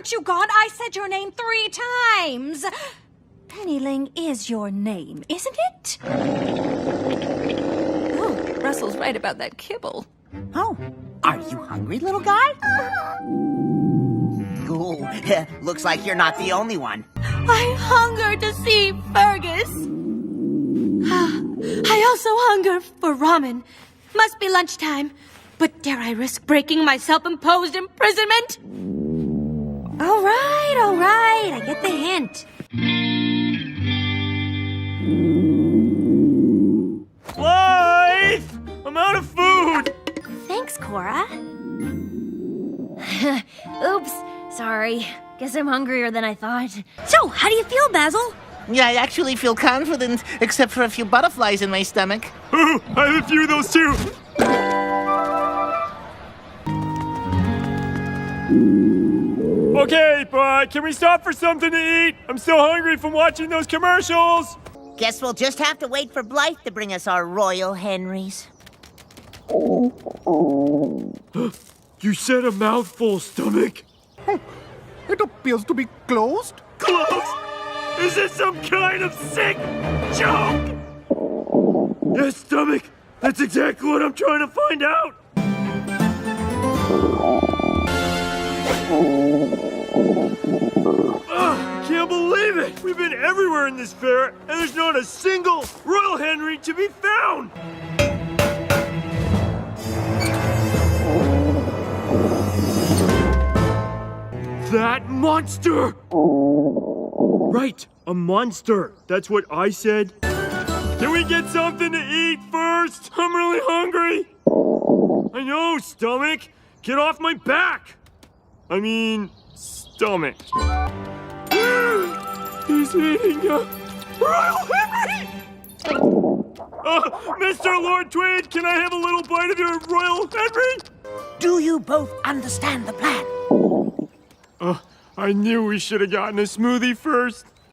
Aren't you gone? I said your name 3 times. Pennyling is your name, isn't it? Oh, Russell's right about that kibble. Oh, are you hungry, little guy? Ooh, looks like you're not the only one. I hunger to see Fergus. I also hunger for ramen. Must be lunchtime. But dare I risk breaking my self-imposed imprisonment? All right. I get the hint. Life! I'm out of food! Thanks, Cora. Oops, sorry. Guess I'm hungrier than I thought. So, how do you feel, Basil? Yeah, I actually feel confident, except for a few butterflies in my stomach. Ooh, I have a few of those too. Okay, but can we stop for something to eat? I'm still hungry from watching those commercials. Guess we'll just have to wait for Blythe to bring us our Royal Henrys. You said a mouthful, stomach. It appears to be closed. Close? Is this some kind of sick joke? Yes, stomach. That's exactly what I'm trying to find out. Can't believe it! We've been everywhere in this fair, and there's not a single Royal Henry to be found! That monster! Right, a monster. That's what I said. Can we get something to eat first? I'm really hungry. I know, stomach. Get off my back. I mean, stomach. He's eating a Royal Henry! Mr. Lord Tweed, can I have a little bite of your Royal Henry? Do you both understand the plan? I knew we should have gotten a smoothie first.